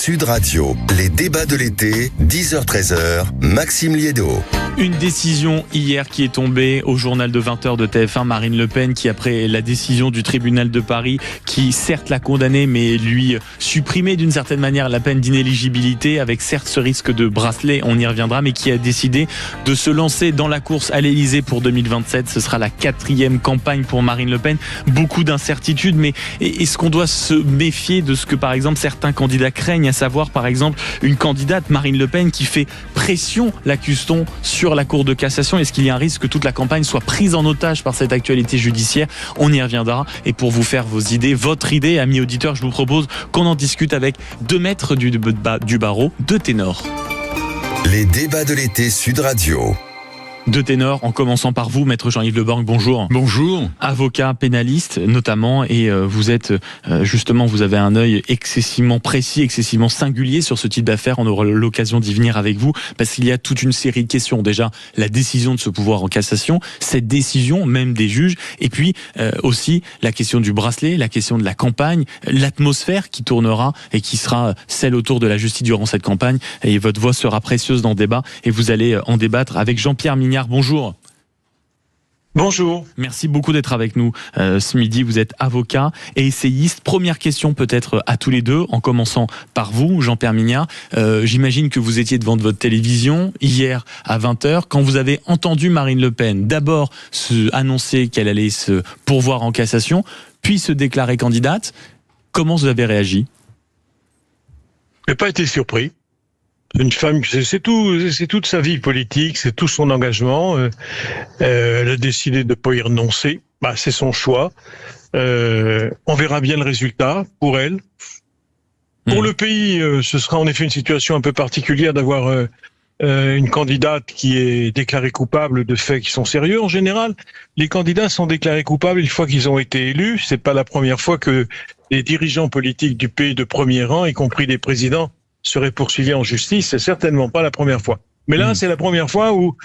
Sud Radio, les débats de l'été, 10h-13h, Maxime Liédot. Une décision hier qui est tombée au journal de 20h de TF1, Marine Le Pen, qui après la décision du tribunal de Paris, qui certes l'a condamné, mais lui supprimait d'une certaine manière la peine d'inéligibilité, avec certes ce risque de bracelet, on y reviendra, mais qui a décidé de se lancer dans la course à l'Elysée pour 2027. Ce sera la 4e campagne pour Marine Le Pen. Beaucoup d'incertitudes, mais est-ce qu'on doit se méfier de ce que par exemple certains candidats craignent, à savoir par exemple une candidate, Marine Le Pen, qui fait pression, l'accuse-t-on, sur la Cour de cassation? Est-ce qu'il y a un risque que toute la campagne soit prise en otage par cette actualité judiciaire? On y reviendra. Et pour vous faire vos idées, votre idée, amis auditeurs, je vous propose qu'on en discute avec 2 maîtres du barreau, 2 ténors. Les débats de l'été Sud Radio. 2 ténors, en commençant par vous, maître Jean-Yves Le Borgne, bonjour. Bonjour. Avocat pénaliste notamment, et vous êtes justement, vous avez un œil excessivement précis, excessivement singulier sur ce type d'affaires. On aura l'occasion d'y venir avec vous, parce qu'il y a toute une série de questions. Déjà, la décision de ce pouvoir en cassation, cette décision même des juges, et puis aussi la question du bracelet, la question de la campagne, l'atmosphère qui tournera et qui sera celle autour de la justice durant cette campagne. Et votre voix sera précieuse dans le débat, et vous allez en débattre avec Jean-Pierre Mignard. Bonjour. Bonjour. Merci beaucoup d'être avec nous ce midi. Vous êtes avocat et essayiste. Première question peut-être à tous les deux, en commençant par vous, Jean-Pierre Mignard. J'imagine que vous étiez devant votre télévision hier à 20h quand vous avez entendu Marine Le Pen d'abord annoncer qu'elle allait se pourvoir en cassation, puis se déclarer candidate. Comment vous avez réagi? Je n'ai pas été surpris. Une femme, c'est toute sa vie politique, c'est tout son engagement. Elle a décidé de ne pas y renoncer. C'est son choix. On verra bien le résultat pour elle. Pour le pays, ce sera en effet une situation un peu particulière d'avoir une candidate qui est déclarée coupable de faits qui sont sérieux. En général, les candidats sont déclarés coupables une fois qu'ils ont été élus. C'est pas la première fois que les dirigeants politiques du pays de premier rang, y compris des présidents, seraient poursuivis en justice. C'est certainement pas la première fois. Mais là, c'est la première fois où,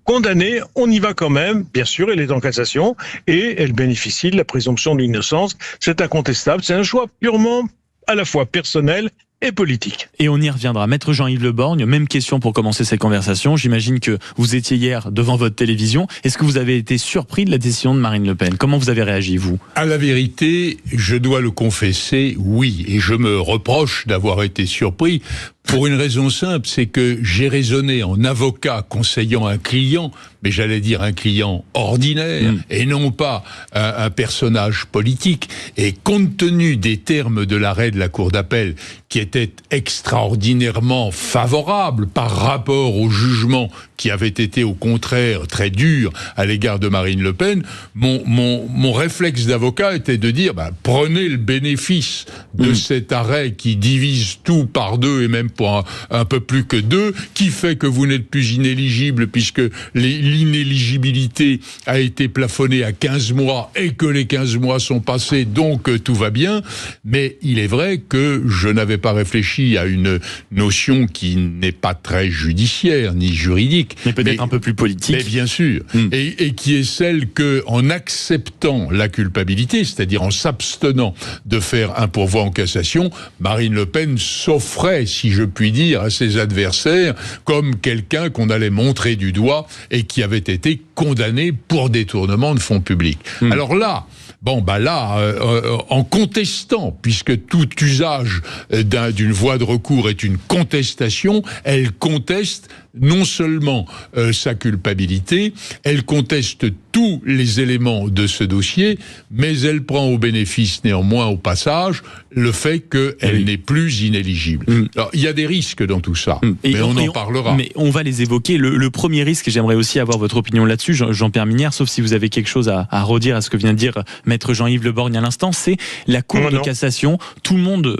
condamnée, on y va quand même. Bien sûr, elle est en cassation et elle bénéficie de la présomption d'innocence. C'est incontestable. C'est un choix purement à la fois personnel et politique. Et on y reviendra. Maître Jean-Yves Le Borgne, même question pour commencer cette conversation. J'imagine que vous étiez hier devant votre télévision. Est-ce que vous avez été surpris de la décision de Marine Le Pen? Comment vous avez réagi, vous? À la vérité, je dois le confesser, oui. Et je me reproche d'avoir été surpris pour une raison simple, c'est que j'ai raisonné en avocat conseillant un client, mais j'allais dire un client ordinaire, et non pas un personnage politique. Et compte tenu des termes de l'arrêt de la Cour d'appel, qui était extraordinairement favorable par rapport au jugement qui avait été au contraire très dur à l'égard de Marine Le Pen, mon réflexe d'avocat était de dire, prenez le bénéfice de cet arrêt qui divise tout par 2 et même pour un peu plus que 2, qui fait que vous n'êtes plus inéligible puisque l'inéligibilité a été plafonnée à 15 mois et que les 15 mois sont passés, donc tout va bien. Mais il est vrai que je n'avais pas réfléchi à une notion qui n'est pas très judiciaire ni juridique. Mais peut-être un peu plus politique. Mais bien sûr. Et qui est celle que, en acceptant la culpabilité, c'est-à-dire en s'abstenant de faire un pourvoi en cassation, Marine Le Pen s'offrait, si je puis dire, à ses adversaires comme quelqu'un qu'on allait montrer du doigt et qui avait été condamné pour détournement de fonds publics. Alors là, en contestant, puisque tout usage d'une voie de recours est une contestation, elle conteste non seulement sa culpabilité, elle conteste tous les éléments de ce dossier, mais elle prend au bénéfice néanmoins au passage le fait qu'elle n'est plus inéligible. Alors, il y a des risques dans tout ça, mais on en parlera. Mais on va les évoquer. Le premier risque, et j'aimerais aussi avoir votre opinion là-dessus, Jean-Pierre Mignard, sauf si vous avez quelque chose à redire à ce que vient de dire Maître Jean-Yves Le Borgne à l'instant, c'est la Cour de cassation. Tout le monde,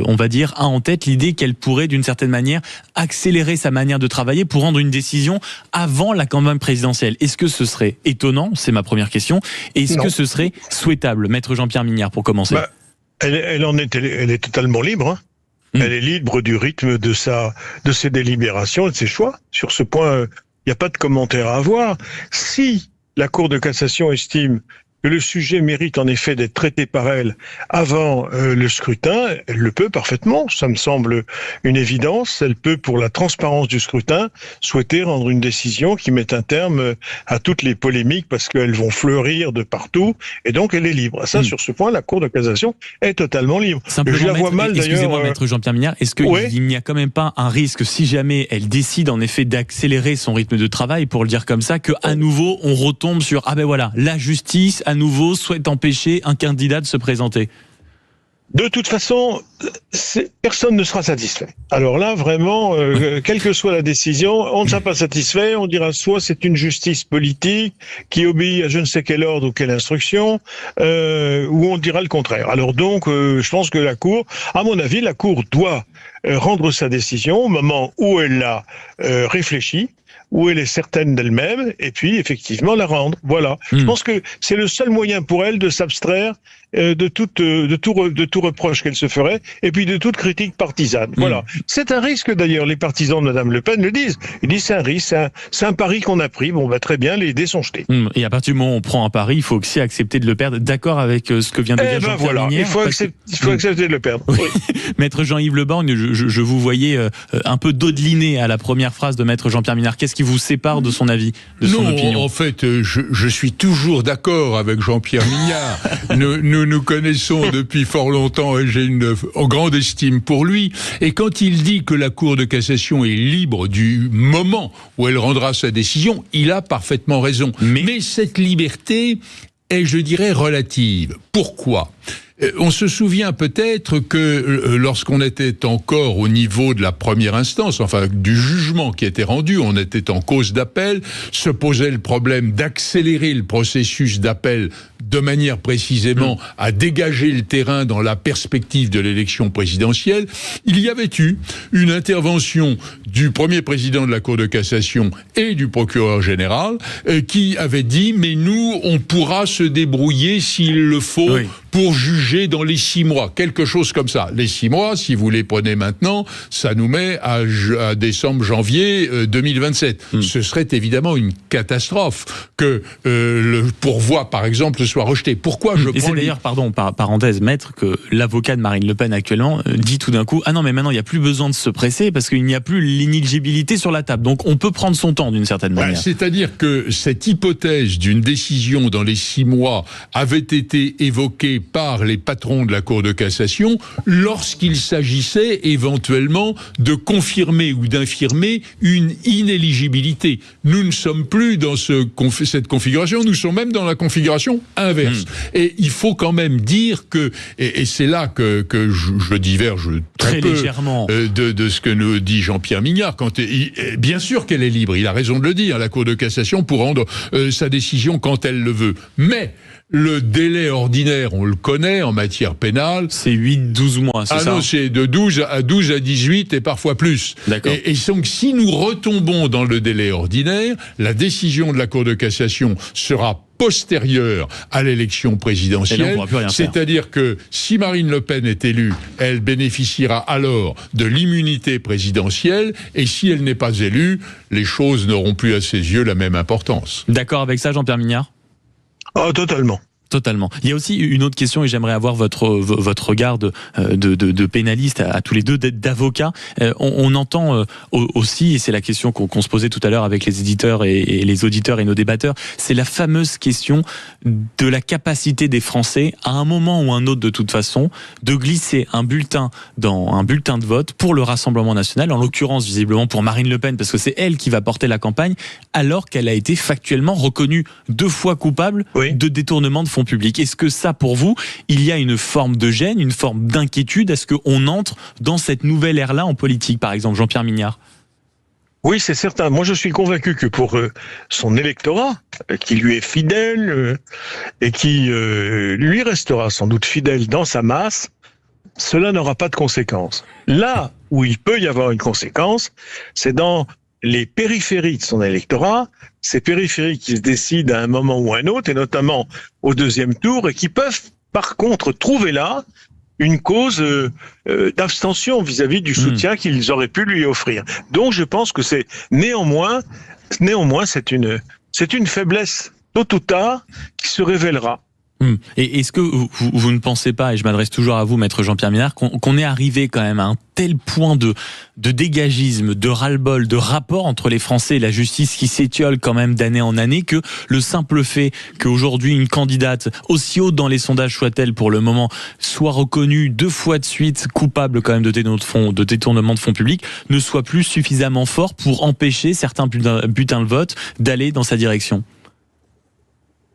on va dire, a en tête l'idée qu'elle pourrait, d'une certaine manière, accélérer sa manière de travailler pour rendre une décision avant la campagne présidentielle. Est-ce que ce serait étonnant? C'est ma première question. Et est-ce que ce serait souhaitable? Maître Jean-Pierre Mignard, pour commencer. Elle est totalement libre. Elle est libre du rythme de ses délibérations et de ses choix. Sur ce point, il n'y a pas de commentaire à avoir. Si la Cour de cassation estime que le sujet mérite en effet d'être traité par elle avant le scrutin, elle le peut parfaitement. Ça me semble une évidence. Elle peut, pour la transparence du scrutin, souhaiter rendre une décision qui mette un terme à toutes les polémiques parce qu'elles vont fleurir de partout. Et donc, elle est libre. Ça, sur ce point, la Cour de cassation est totalement libre. Simplement, je la vois mal, d'ailleurs. Excusez-moi, maître Jean-Pierre Mignard, est-ce qu'il n'y a quand même pas un risque, si jamais elle décide en effet d'accélérer son rythme de travail, pour le dire comme ça, que à nouveau on retombe sur la justice à nouveau souhaite empêcher un candidat de se présenter? De toute façon, personne ne sera satisfait. Alors là, vraiment, quelle que soit la décision, on ne sera pas satisfait. On dira soit c'est une justice politique qui obéit à je ne sais quel ordre ou quelle instruction, ou on dira le contraire. Alors donc, je pense que la Cour, à mon avis, la Cour doit rendre sa décision au moment où elle l'a réfléchi, où elle est certaine d'elle-même, et puis effectivement la rendre. Voilà. Je pense que c'est le seul moyen pour elle de s'abstraire de tout reproche qu'elle se ferait, et puis de toute critique partisane. Voilà. C'est un risque d'ailleurs, les partisans de Madame Le Pen le disent. Ils disent c'est un risque, c'est un pari qu'on a pris. Bon, très bien, les dés sont jetés. Et à partir du moment où on prend un pari, il faut aussi accepter de le perdre. D'accord avec ce que vient de dire Jean-Pierre Mignard. Il faut accepter de le perdre. Oui. Maître Jean-Yves Le Borgne, je vous voyais un peu dodeliner à la première phrase de Maître Jean-Pierre Mignard. Qu'est-ce qui vous sépare de son avis, de son opinion? En fait, je suis toujours d'accord avec Jean-Pierre Mignard. Nous connaissons depuis fort longtemps et j'ai une grande estime pour lui. Et quand il dit que la Cour de cassation est libre du moment où elle rendra sa décision, il a parfaitement raison. Mais cette liberté est, je dirais, relative. Pourquoi ? On se souvient peut-être que lorsqu'on était encore au niveau de la première instance, enfin du jugement qui était rendu, on était en cause d'appel, se posait le problème d'accélérer le processus d'appel de manière précisément à dégager le terrain dans la perspective de l'élection présidentielle. Il y avait eu une intervention du premier président de la Cour de cassation et du procureur général qui avait dit « mais nous, on pourra se débrouiller s'il le faut pour juger dans les 6 mois », quelque chose comme ça. Les 6 mois, si vous les prenez maintenant, ça nous met à décembre, janvier 2027. Ce serait évidemment une catastrophe que le pourvoi, par exemple, soit rejeté. Pourquoi je prends... Et c'est d'ailleurs, parenthèse, maître, que l'avocat de Marine Le Pen actuellement dit tout d'un coup « Ah non, mais maintenant, il n'y a plus besoin de se presser parce qu'il n'y a plus l'inéligibilité sur la table. Donc, on peut prendre son temps d'une certaine manière. » C'est-à-dire que cette hypothèse d'une décision dans les 6 mois avait été évoquée par les patrons de la Cour de cassation lorsqu'il s'agissait éventuellement de confirmer ou d'infirmer une inéligibilité. Nous ne sommes plus dans cette configuration, nous sommes même dans la configuration inverse. Et il faut quand même dire que, et c'est là que je diverge très peu légèrement de ce que nous dit Jean-Pierre Mignard. Bien sûr qu'elle est libre, il a raison de le dire, la Cour de cassation pour rendre sa décision quand elle le veut. Mais le délai ordinaire, on le connaît en matière pénale. C'est 8-12 mois, c'est ça? Ah non, c'est de 12 à 18 et parfois plus. D'accord. Et donc, si nous retombons dans le délai ordinaire, la décision de la Cour de cassation sera postérieure à l'élection présidentielle. C'est-à-dire que si Marine Le Pen est élue, elle bénéficiera alors de l'immunité présidentielle, et si elle n'est pas élue, les choses n'auront plus à ses yeux la même importance. D'accord avec ça, Jean-Pierre Mignard? Oh, totalement. Totalement. Il y a aussi une autre question et j'aimerais avoir votre regard de pénaliste à tous les deux, d'avocats. On entend aussi, et c'est la question qu'on se posait tout à l'heure avec les éditeurs et les auditeurs et nos débatteurs, c'est la fameuse question de la capacité des Français, à un moment ou un autre de toute façon, de glisser un bulletin dans un bulletin de vote pour le Rassemblement national, en l'occurrence visiblement pour Marine Le Pen, parce que c'est elle qui va porter la campagne, alors qu'elle a été factuellement reconnue 2 fois coupable de détournement de fonds publics. Est-ce que ça, pour vous, il y a une forme de gêne, une forme d'inquiétude? Est-ce qu'on entre dans cette nouvelle ère-là en politique, par exemple, Jean-Pierre Mignard? Oui, c'est certain. Moi, je suis convaincu que pour son électorat, qui lui est fidèle et qui lui restera sans doute fidèle dans sa masse, cela n'aura pas de conséquences. Là où il peut y avoir une conséquence, c'est dans les périphéries de son électorat, ces périphéries qui se décident à un moment ou à un autre, et notamment au 2e tour, et qui peuvent par contre trouver là une cause d'abstention vis-à-vis du soutien qu'ils auraient pu lui offrir. Donc je pense que c'est néanmoins c'est une faiblesse tôt ou tard qui se révélera. Et est-ce que vous ne pensez pas, et je m'adresse toujours à vous, maître Jean-Pierre Minard, qu'on est arrivé quand même à un tel point de dégagisme, de ras-le-bol, de rapport entre les Français et la justice qui s'étiole quand même d'année en année, que le simple fait qu'aujourd'hui une candidate, aussi haute dans les sondages soit-elle pour le moment, soit reconnue 2 fois de suite coupable quand même de détournement de fonds publics, ne soit plus suffisamment fort pour empêcher certains bulletins de vote d'aller dans sa direction?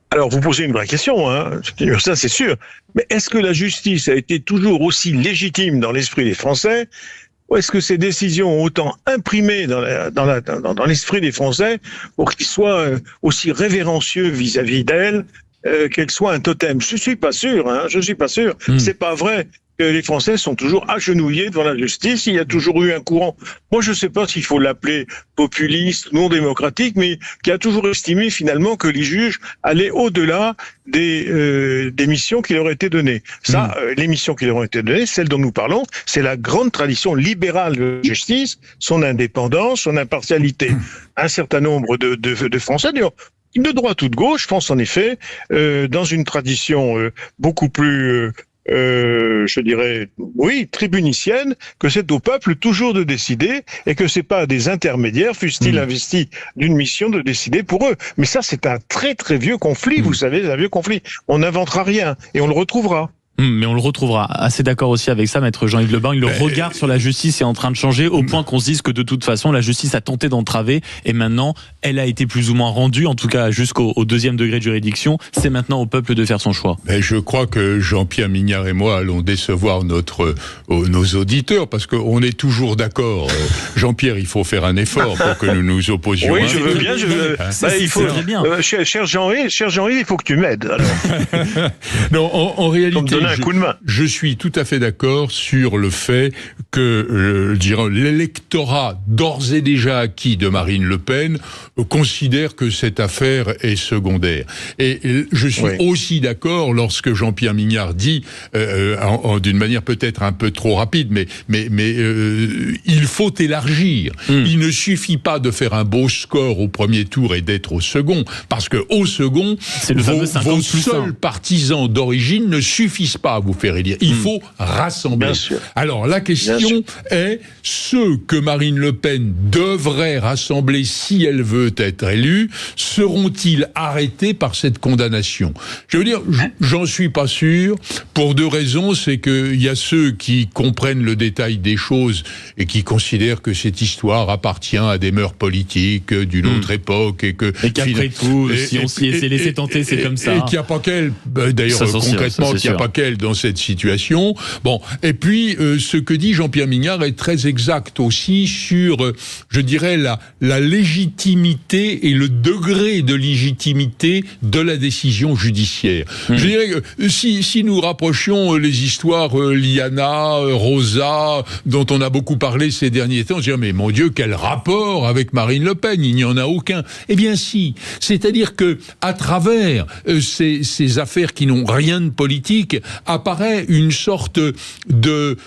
Alors, vous posez une vraie question, hein. Ça c'est sûr. Mais est-ce que la justice a été toujours aussi légitime dans l'esprit des Français, ou est-ce que ces décisions ont autant imprimé dans l'esprit des Français pour qu'ils soient aussi révérencieux vis-à-vis d'elle, qu'elle soit un totem? Je suis pas sûr, hein. Je suis pas sûr. C'est pas vrai que les Français sont toujours agenouillés devant la justice. Il y a toujours eu un courant, moi je ne sais pas s'il faut l'appeler populiste, non démocratique, mais qui a toujours estimé finalement que les juges allaient au-delà des missions qui leur ont été données. Ça, les missions qui leur ont été données, celles dont nous parlons, c'est la grande tradition libérale de la justice, son indépendance, son impartialité. Un certain nombre de Français, d'ailleurs, de droite ou de gauche, pense en effet, dans une tradition beaucoup plus... je dirais, oui, tribunicienne, que c'est au peuple toujours de décider et que c'est pas à des intermédiaires, fussent-ils investis d'une mission, de décider pour eux. Mais ça, c'est un très très vieux conflit, vous savez, un vieux conflit. On n'inventera rien et on le retrouvera. Mais on le retrouvera. Assez d'accord aussi avec ça, maître Jean-Yves Le Borgne. Le regard sur la justice est en train de changer au point qu'on se dise que de toute façon, la justice a tenté d'entraver et maintenant, elle a été plus ou moins rendue, en tout cas jusqu'au 2e degré de juridiction. C'est maintenant au peuple de faire son choix. Mais je crois que Jean-Pierre Mignard et moi allons décevoir nos auditeurs parce qu'on est toujours d'accord. Jean-Pierre, il faut faire un effort pour que nous nous opposions. Oui, je veux bien. Il faut. Cher Jean-Yves, il faut que tu m'aides. Alors. Non, en réalité. Un coup de main. Je suis tout à fait d'accord sur le fait que l'électorat d'ores et déjà acquis de Marine Le Pen considère que cette affaire est secondaire. Et je suis aussi d'accord lorsque Jean-Pierre Mignard dit, d'une manière peut-être un peu trop rapide, mais il faut élargir. Il ne suffit pas de faire un beau score au premier tour et d'être au second, parce que au second, vos seuls partisans d'origine ne suffisent pas à vous faire élire. Il faut rassembler. Alors, la question est, ceux que Marine Le Pen devrait rassembler si elle veut être élue, seront-ils arrêtés par cette condamnation? Je veux dire, j'en suis pas sûr, pour 2 raisons. C'est qu'il y a ceux qui comprennent le détail des choses et qui considèrent que cette histoire appartient à des mœurs politiques d'une autre époque et qu'après tout, si on s'y s'est laissé tenter, c'est comme ça. Et qu'il n'y a pas qu'elle, d'ailleurs concrètement, qu'il n'y a pas qu'elle dans cette situation. Bon, et puis ce que dit Jean-Pierre Mignard est très exact aussi sur, je dirais, la légitimité et le degré de légitimité de la décision judiciaire. Je dirais que si nous rapprochions les histoires Liana, Rosa, dont on a beaucoup parlé ces derniers temps, on se dirait, mais mon Dieu, quel rapport avec Marine Le Pen? Il n'y en a aucun. Eh bien si, c'est-à-dire que à travers ces affaires qui n'ont rien de politique, apparaît une sorte de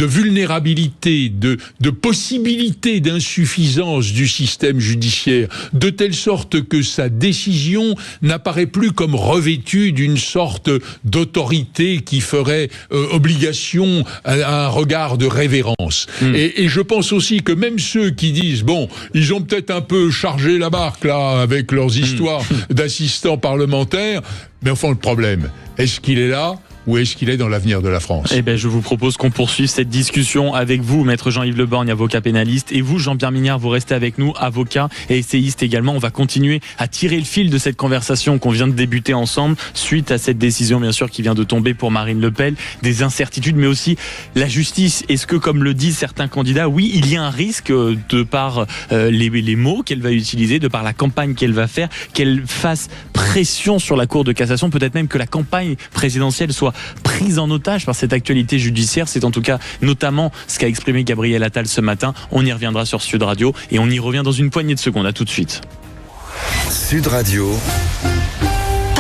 vulnérabilité, de possibilité d'insuffisance du système judiciaire, de telle sorte que sa décision n'apparaît plus comme revêtue d'une sorte d'autorité qui ferait obligation à un regard de révérence. Et je pense aussi que même ceux qui disent, bon, ils ont peut-être un peu chargé la barque là avec leurs histoires d'assistants parlementaires, mais enfin le problème, est-ce qu'il est là ? Ou est-ce qu'il est dans l'avenir de la France? Eh ben, je vous propose qu'on poursuive cette discussion avec vous, maître Jean-Yves Le Borgne, avocat pénaliste, et vous, Jean-Pierre Mignard, vous restez avec nous, avocat et essayiste également. On va continuer à tirer le fil de cette conversation qu'on vient de débuter ensemble, suite à cette décision, bien sûr, qui vient de tomber pour Marine Le Pen, des incertitudes, mais aussi la justice. Est-ce que, comme le disent certains candidats, oui, il y a un risque de par les mots qu'elle va utiliser, de par la campagne qu'elle va faire, qu'elle fasse pression sur la Cour de cassation, peut-être même que la campagne présidentielle soit prise en otage par cette actualité judiciaire. C'est en tout cas notamment ce qu'a exprimé Gabriel Attal ce matin. On y reviendra sur Sud Radio et on y revient dans une poignée de secondes. À tout de suite. Sud Radio.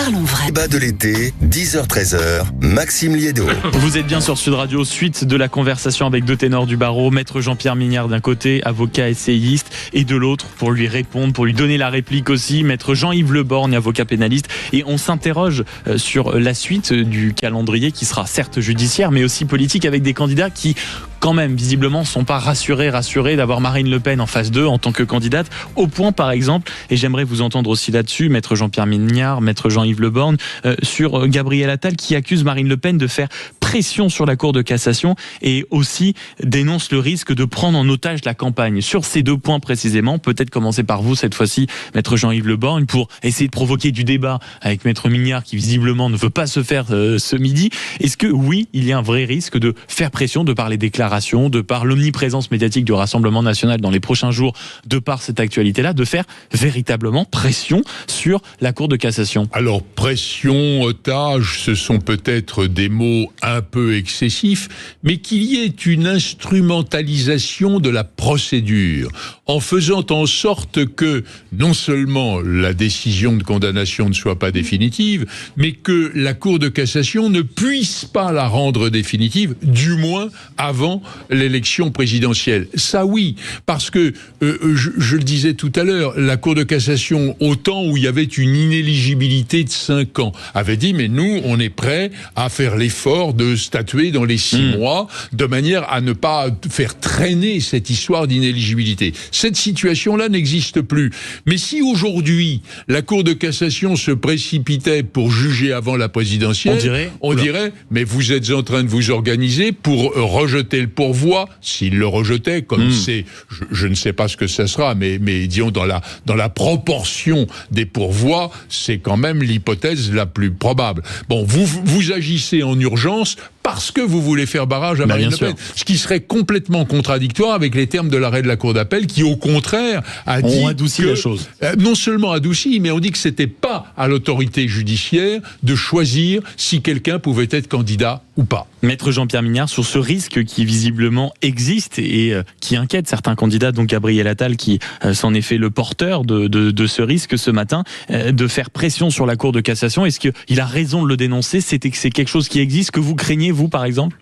Parlons vrai. Débat de l'été, 10h-13h, Maxime Liédo. Vous êtes bien sur Sud Radio, suite de la conversation avec deux ténors du barreau, maître Jean-Pierre Mignard d'un côté, avocat essayiste, et de l'autre, pour lui répondre, pour lui donner la réplique aussi, maître Jean-Yves Le Borgne, avocat pénaliste. Et on s'interroge sur la suite du calendrier qui sera certes judiciaire, mais aussi politique, avec des candidats qui, quand même, visiblement, sont pas rassurés d'avoir Marine Le Pen en face d'eux en tant que candidate, au point, par exemple, et j'aimerais vous entendre aussi là-dessus, maître Jean-Pierre Mignard, maître Jean-Yves Le Borgne, sur Gabriel Attal qui accuse Marine Le Pen de faire pression sur la Cour de cassation et aussi dénonce le risque de prendre en otage la campagne. Sur ces deux points précisément, peut-être commencer par vous cette fois-ci, maître Jean-Yves Le Borgne, pour essayer de provoquer du débat avec maître Mignard qui visiblement ne veut pas se faire ce midi. Est-ce que oui, il y a un vrai risque de faire pression de par les déclarations, de par l'omniprésence médiatique du Rassemblement national dans les prochains jours, de par cette actualité-là, de faire véritablement pression sur la Cour de cassation? Alors, pression, otage, ce sont peut-être des mots un peu excessifs, mais qu'il y ait une instrumentalisation de la procédure, en faisant en sorte que non seulement la décision de condamnation ne soit pas définitive, mais que la Cour de cassation ne puisse pas la rendre définitive, du moins avant l'élection présidentielle. Ça oui, parce que, je le disais tout à l'heure, la Cour de cassation, au temps où il y avait une inéligibilité de 5 ans, avait dit, mais nous, on est prêts à faire l'effort de statuer dans les 6 mois, de manière à ne pas faire traîner cette histoire d'inéligibilité. Cette situation-là n'existe plus. Mais si aujourd'hui, la Cour de cassation se précipitait pour juger avant la présidentielle, on dirait, mais vous êtes en train de vous organiser pour rejeter le pourvoi, s'il le rejetait, comme c'est, je ne sais pas ce que ça sera, mais disons dans la proportion des pourvois, c'est quand même l'hypothèse la plus probable. Bon, vous agissez en urgence parce que vous voulez faire barrage à Marine Le Pen. Ce qui serait complètement contradictoire avec les termes de l'arrêt de la Cour d'appel qui, au contraire, a dit on adoucit la chose. Non seulement adouci, mais on dit que c'était pas à l'autorité judiciaire de choisir si quelqu'un pouvait être candidat ou pas. Maître Jean-Pierre Mignard, sur ce risque qui visiblement existe et qui inquiète certains candidats, donc Gabriel Attal qui s'en est fait le porteur de ce risque ce matin, de faire pression sur la Cour de cassation, est-ce qu'il a raison de le dénoncer? C'est quelque chose qui existe, que vous craignez, vous, par exemple?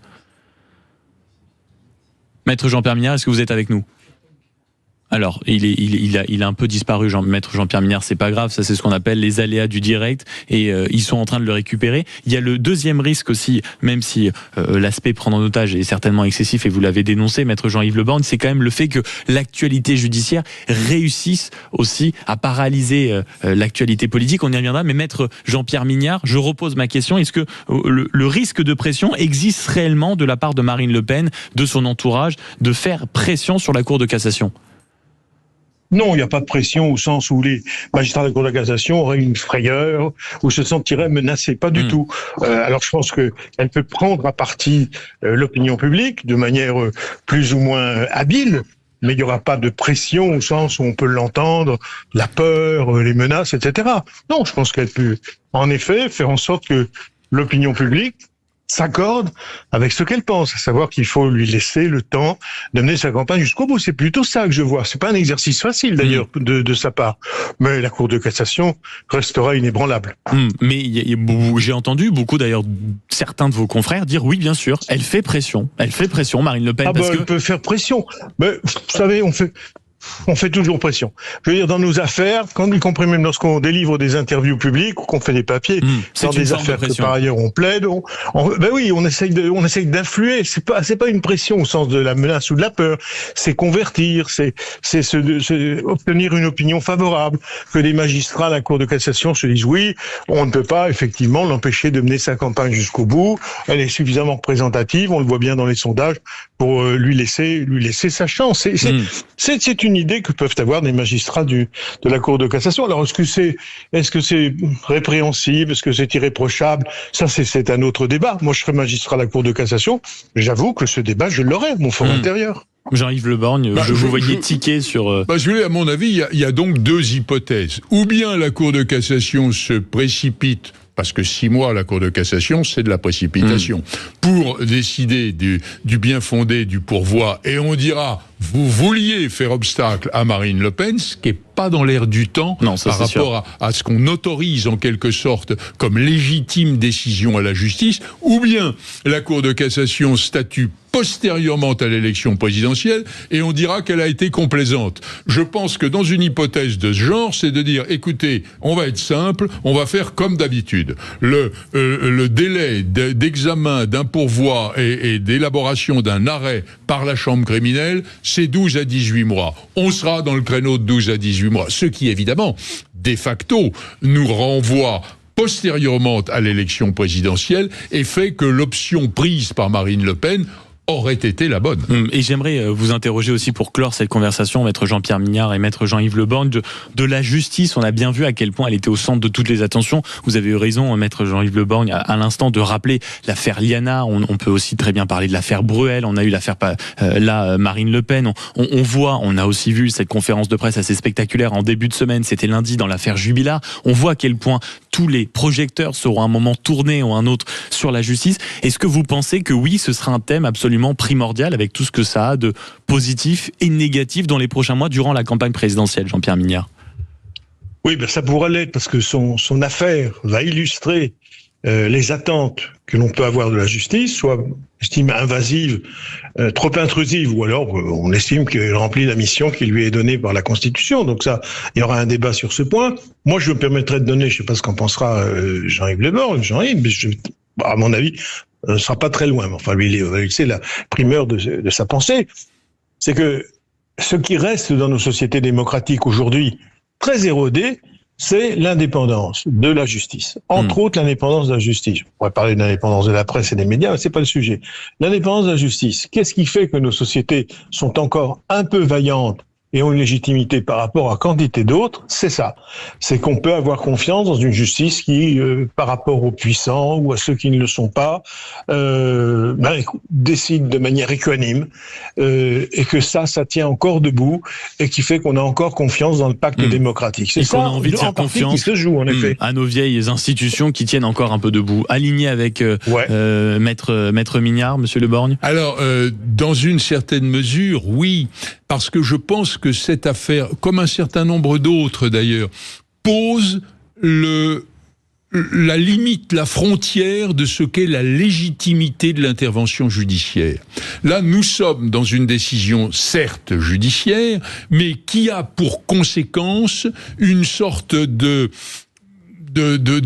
Maître Jean-Pierre Mignard, est-ce que vous êtes avec nous? Alors, il a un peu disparu, maître Jean-Pierre Mignard, c'est pas grave, ça c'est ce qu'on appelle les aléas du direct, et ils sont en train de le récupérer. Il y a le deuxième risque aussi, même si l'aspect prendre en otage est certainement excessif, et vous l'avez dénoncé, maître Jean-Yves Le Borgne, c'est quand même le fait que l'actualité judiciaire réussisse aussi à paralyser l'actualité politique. On y reviendra, mais maître Jean-Pierre Mignard, je repose ma question, est-ce que le risque de pression existe réellement de la part de Marine Le Pen, de son entourage, de faire pression sur la Cour de cassation? Non, il n'y a pas de pression au sens où les magistrats de la Cour de cassation auraient une frayeur ou se sentiraient menacés. Pas du tout. Alors je pense qu'elle peut prendre à partie l'opinion publique de manière plus ou moins habile, mais il n'y aura pas de pression au sens où on peut l'entendre, la peur, les menaces, etc. Non, je pense qu'elle peut en effet faire en sorte que l'opinion publique s'accorde avec ce qu'elle pense, à savoir qu'il faut lui laisser le temps de mener sa campagne jusqu'au bout. C'est plutôt ça que je vois. C'est pas un exercice facile d'ailleurs de sa part, mais la Cour de cassation restera inébranlable. Mais j'ai entendu beaucoup d'ailleurs certains de vos confrères dire oui, bien sûr, elle fait pression, Marine Le Pen. Elle peut faire pression, mais vous savez, on fait toujours pression. Je veux dire, dans nos affaires, y compris même lorsqu'on délivre des interviews publiques ou qu'on fait des papiers, dans des affaires que par ailleurs on plaide, on essaye d'influer. C'est pas une pression au sens de la menace ou de la peur. C'est convertir, c'est obtenir une opinion favorable. Que les magistrats à la Cour de cassation se disent oui, on ne peut pas effectivement l'empêcher de mener sa campagne jusqu'au bout. Elle est suffisamment représentative, on le voit bien dans les sondages, pour lui laisser sa chance. C'est une idée que peuvent avoir des magistrats de la Cour de cassation. Alors est-ce que c'est répréhensible, est-ce que c'est irréprochable? Ça c'est un autre débat. Moi je serais magistrat de la Cour de cassation, j'avoue que ce débat je l'aurais, mon fort intérieur. Jean-Yves Le Borgne, je vous voyais tiquer sur... à mon avis, il y a donc deux hypothèses. Ou bien la Cour de cassation se précipite parce que 6 mois à la Cour de cassation, c'est de la précipitation. Pour décider du bien fondé du pourvoi, et on dira, vous vouliez faire obstacle à Marine Le Pen, ce qui n'est pas dans l'air du temps par rapport à ce qu'on autorise en quelque sorte comme légitime décision à la justice, ou bien la Cour de cassation statue postérieurement à l'élection présidentielle et on dira qu'elle a été complaisante. Je pense que dans une hypothèse de ce genre, c'est de dire, écoutez, on va être simple, on va faire comme d'habitude. Le délai d'examen d'un pourvoi et d'élaboration d'un arrêt par la chambre criminelle, c'est 12 à 18 mois. On sera dans le créneau de 12 à 18 mois. Ce qui, évidemment, de facto, nous renvoie postérieurement à l'élection présidentielle et fait que l'option prise par Marine Le Pen aurait été la bonne. Et j'aimerais vous interroger aussi pour clore cette conversation, maître Jean-Pierre Mignard et maître Jean-Yves Le Borgne, de la justice. On a bien vu à quel point elle était au centre de toutes les attentions. Vous avez eu raison, maître Jean-Yves Le Borgne, à l'instant, de rappeler l'affaire Liana. On peut aussi très bien parler de l'affaire Bruel. On a eu l'affaire Marine Le Pen. On a aussi vu cette conférence de presse assez spectaculaire en début de semaine. C'était lundi dans l'affaire Jubilard. On voit à quel point tous les projecteurs seront à un moment tournés ou un autre sur la justice. Est-ce que vous pensez que oui, ce sera un thème absolument primordial avec tout ce que ça a de positif et négatif dans les prochains mois durant la campagne présidentielle, Jean-Pierre Mignard? Oui, ça pourra l'être parce que son affaire va illustrer les attentes que l'on peut avoir de la justice, soit estime invasive, trop intrusive, ou alors on estime qu'elle remplit la mission qui lui est donnée par la Constitution. Donc ça, il y aura un débat sur ce point. Moi, je me permettrai de donner, je ne sais pas ce qu'en pensera Jean-Yves Le Borgne, Jean-Yves, mais à mon avis, ne sera pas très loin. Mais enfin, lui, c'est la primeur de sa pensée. C'est que ce qui reste dans nos sociétés démocratiques aujourd'hui, très érodé, c'est l'indépendance de la justice. Entre autres, l'indépendance de la justice. On pourrait parler de l'indépendance de la presse et des médias, mais c'est pas le sujet. L'indépendance de la justice. Qu'est-ce qui fait que nos sociétés sont encore un peu vaillantes et ont une légitimité par rapport à quantité d'autres? C'est ça. C'est qu'on peut avoir confiance dans une justice qui, par rapport aux puissants ou à ceux qui ne le sont pas, décide de manière équanime, et que ça tient encore debout et qui fait qu'on a encore confiance dans le pacte démocratique. C'est ça, qu'on a envie de faire confiance qui se joue, en effet. À nos vieilles institutions qui tiennent encore un peu debout. Aligné avec maître Mignard, monsieur Le Borgne? Alors, dans une certaine mesure, oui, parce que je pense que cette affaire, comme un certain nombre d'autres d'ailleurs, pose la limite, la frontière de ce qu'est la légitimité de l'intervention judiciaire. Là, nous sommes dans une décision certes judiciaire, mais qui a pour conséquence une sorte de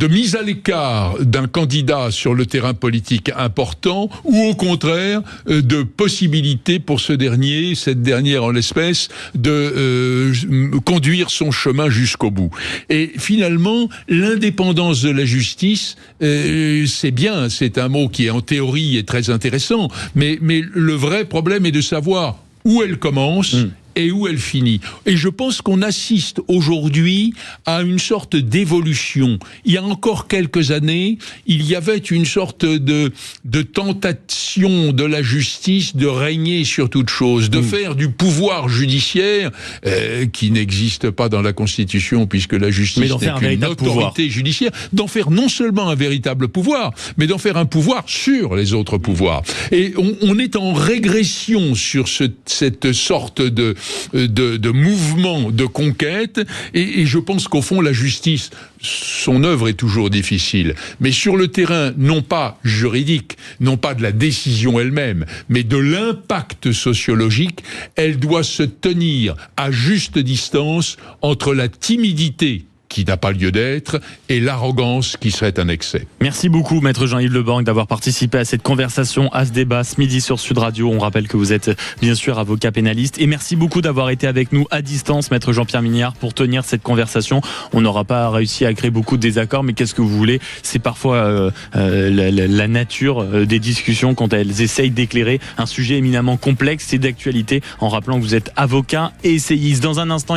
mise à l'écart d'un candidat sur le terrain politique important, ou au contraire de possibilité pour cette dernière en l'espèce, de conduire son chemin jusqu'au bout. Et finalement, l'indépendance de la justice, c'est bien, c'est un mot qui en théorie est très intéressant, mais le vrai problème est de savoir où elle commence et où elle finit. Et je pense qu'on assiste aujourd'hui à une sorte d'évolution. Il y a encore quelques années, il y avait une sorte de tentation de la justice de régner sur toute chose, de faire du pouvoir judiciaire, qui n'existe pas dans la Constitution, puisque la justice n'est qu'une autorité judiciaire, d'en faire non seulement un véritable pouvoir, mais d'en faire un pouvoir sur les autres pouvoirs. Et on est en régression sur cette sorte de mouvement de conquête, et je pense qu'au fond la justice, son œuvre est toujours difficile, mais sur le terrain non pas juridique, non pas de la décision elle-même, mais de l'impact sociologique, elle doit se tenir à juste distance entre la timidité qui n'a pas lieu d'être, et l'arrogance qui serait un excès. Merci beaucoup, maître Jean-Yves Le Borgne, d'avoir participé à cette conversation, à ce débat, ce midi sur Sud Radio. On rappelle que vous êtes bien sûr avocat pénaliste, et merci beaucoup d'avoir été avec nous à distance, maître Jean-Pierre Mignard, pour tenir cette conversation. On n'aura pas réussi à créer beaucoup de désaccords, mais qu'est-ce que vous voulez? C'est parfois la nature des discussions quand elles essayent d'éclairer un sujet éminemment complexe et d'actualité, en rappelant que vous êtes avocat et essayiste. Dans un instant,